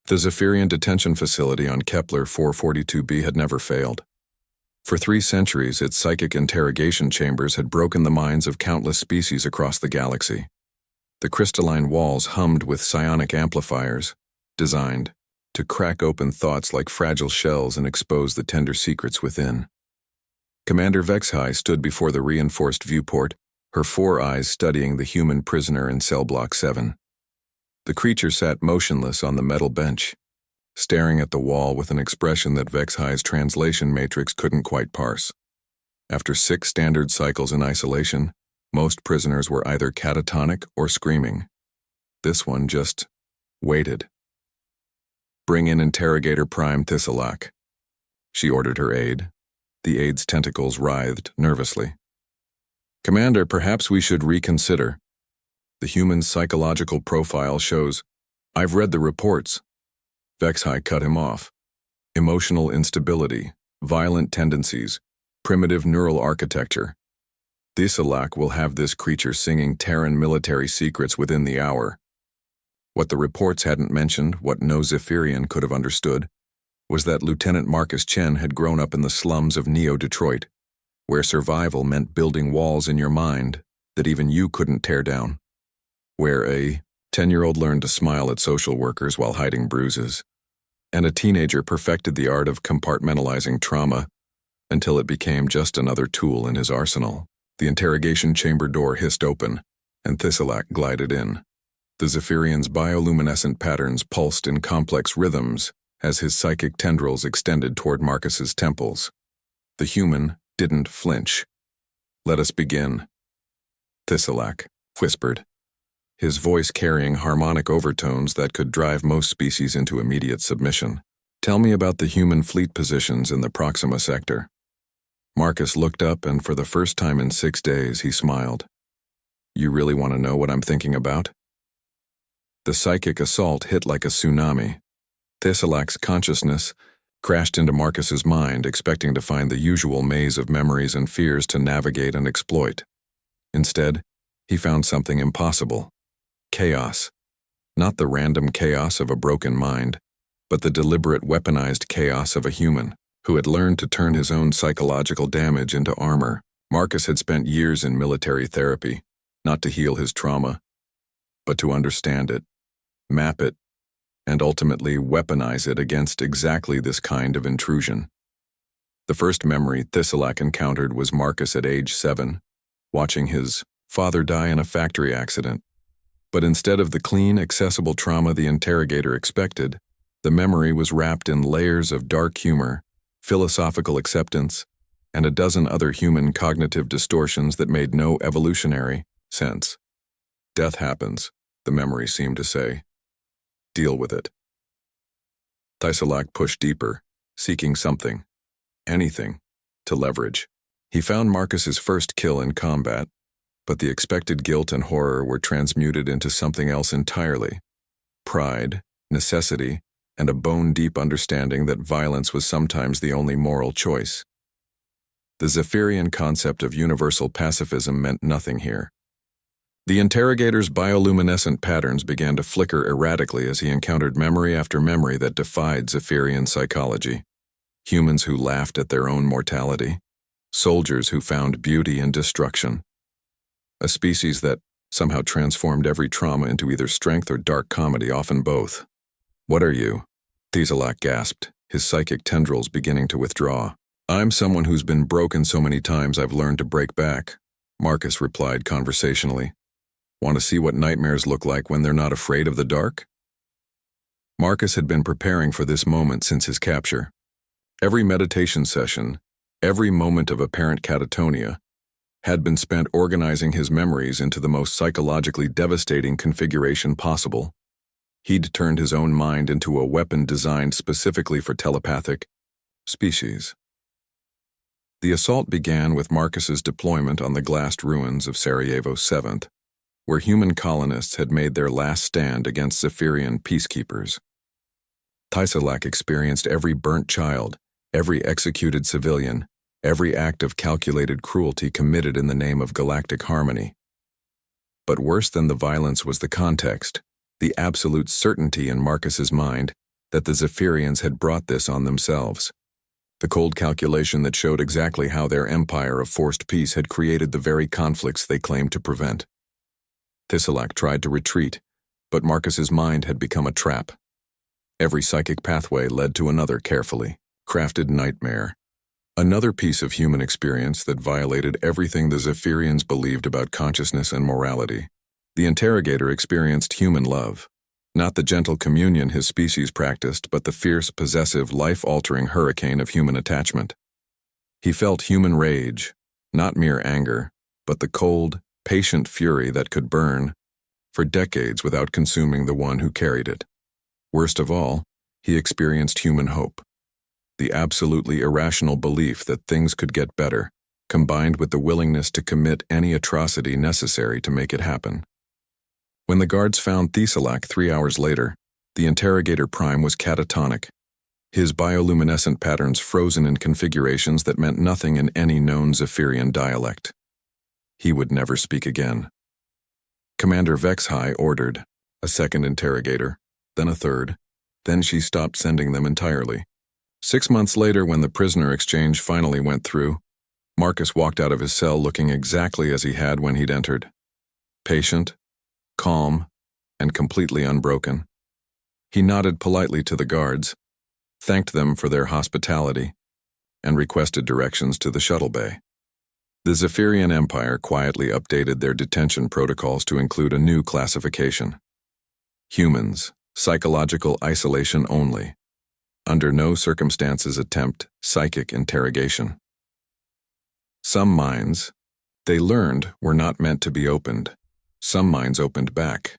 The Zephyrian detention facility on Kepler 442b had never failed. For 3 centuries, its psychic interrogation chambers had broken the minds of countless species across the galaxy. The crystalline walls hummed with psionic amplifiers, designed to crack open thoughts like fragile shells and expose the tender secrets within. Commander Vexhai stood before the reinforced viewport, her 4 eyes studying the human prisoner in cell block 7. The creature sat motionless on the metal bench, staring at the wall with an expression that Vexhai's translation matrix couldn't quite parse. After 6 standard cycles in isolation, most prisoners were either catatonic or screaming. This one just waited. "Bring in Interrogator Prime Thistlelack," she ordered her aide. The aide's tentacles writhed nervously. "Commander, perhaps we should reconsider. The human's psychological profile shows—" "I've read the reports." Vexhai cut him off. "Emotional instability, violent tendencies, primitive neural architecture. Thistlelack will have this creature singing Terran military secrets within the hour." What the reports hadn't mentioned, what no Zephyrian could have understood, was that Lieutenant Marcus Chen had grown up in the slums of Neo-Detroit, where survival meant building walls in your mind that even you couldn't tear down. Where a 10-year-old learned to smile at social workers while hiding bruises, and a teenager perfected the art of compartmentalizing trauma until it became just another tool in his arsenal. The interrogation chamber door hissed open, and Thistlelack glided in. The Zephyrian's bioluminescent patterns pulsed in complex rhythms as his psychic tendrils extended toward Marcus's temples. The human didn't flinch. "Let us begin," Thistlelack whispered, his voice carrying harmonic overtones that could drive most species into immediate submission. "Tell me about the human fleet positions in the Proxima sector." Marcus looked up, and for the first time in 6 days, he smiled. "You really want to know what I'm thinking about?" The psychic assault hit like a tsunami. Thistlelack's consciousness crashed into Marcus's mind, expecting to find the usual maze of memories and fears to navigate and exploit. Instead, he found something impossible. Chaos. Not the random chaos of a broken mind, but the deliberate weaponized chaos of a human who had learned to turn his own psychological damage into armor. Marcus had spent years in military therapy, not to heal his trauma, but to understand it, map it, and ultimately weaponize it against exactly this kind of intrusion. The first memory Thistlelack encountered was Marcus at age 7, watching his father die in a factory accident. But instead of the clean, accessible trauma the interrogator expected, the memory was wrapped in layers of dark humor, philosophical acceptance, and a dozen other human cognitive distortions that made no evolutionary sense. "Death happens," the memory seemed to say. "Deal with it." Thistlelack pushed deeper, seeking something, anything, to leverage. He found Marcus's first kill in combat, but the expected guilt and horror were transmuted into something else entirely: pride, necessity, and a bone-deep understanding that violence was sometimes the only moral choice. The Zephyrian concept of universal pacifism meant nothing here. The interrogator's bioluminescent patterns began to flicker erratically as he encountered memory after memory that defied Zephyrian psychology. Humans who laughed at their own mortality, soldiers who found beauty in destruction. A species that somehow transformed every trauma into either strength or dark comedy, often both. "What are you?" Thistlelack gasped, his psychic tendrils beginning to withdraw. "I'm someone who's been broken so many times I've learned to break back," Marcus replied conversationally. "Want to see what nightmares look like when they're not afraid of the dark?" Marcus had been preparing for this moment since his capture. Every meditation session, every moment of apparent catatonia, had been spent organizing his memories into the most psychologically devastating configuration possible. He'd turned his own mind into a weapon designed specifically for telepathic species. The assault began with Marcus's deployment on the glassed ruins of Sarajevo 7th, where human colonists had made their last stand against Zephyrian peacekeepers. Thistlelack experienced every burnt child, every executed civilian, every act of calculated cruelty committed in the name of galactic harmony. But worse than the violence was the context, the absolute certainty in Marcus's mind that the Zephyrians had brought this on themselves. The cold calculation that showed exactly how their empire of forced peace had created the very conflicts they claimed to prevent. Thistlelack tried to retreat, but Marcus's mind had become a trap. Every psychic pathway led to another carefully crafted nightmare. Another piece of human experience that violated everything the Zephyrians believed about consciousness and morality. The Interrogator experienced human love. Not the gentle communion his species practiced, but the fierce, possessive, life-altering hurricane of human attachment. He felt human rage, not mere anger, but the cold, patient fury that could burn for decades without consuming the one who carried it. Worst of all, he experienced human hope. The absolutely irrational belief that things could get better, combined with the willingness to commit any atrocity necessary to make it happen. When the guards found Thistlelack 3 hours later, the Interrogator Prime was catatonic, his bioluminescent patterns frozen in configurations that meant nothing in any known Zephyrian dialect. He would never speak again. Commander Vexhai ordered a second interrogator, then a third, then she stopped sending them entirely. 6 months later, when the prisoner exchange finally went through, Marcus walked out of his cell looking exactly as he had when he'd entered. Patient, calm, and completely unbroken. He nodded politely to the guards, thanked them for their hospitality, and requested directions to the shuttle bay. The Zephyrian Empire quietly updated their detention protocols to include a new classification. Humans, psychological isolation only. Under no circumstances attempt psychic interrogation. Some minds, they learned, were not meant to be opened. Some minds opened back.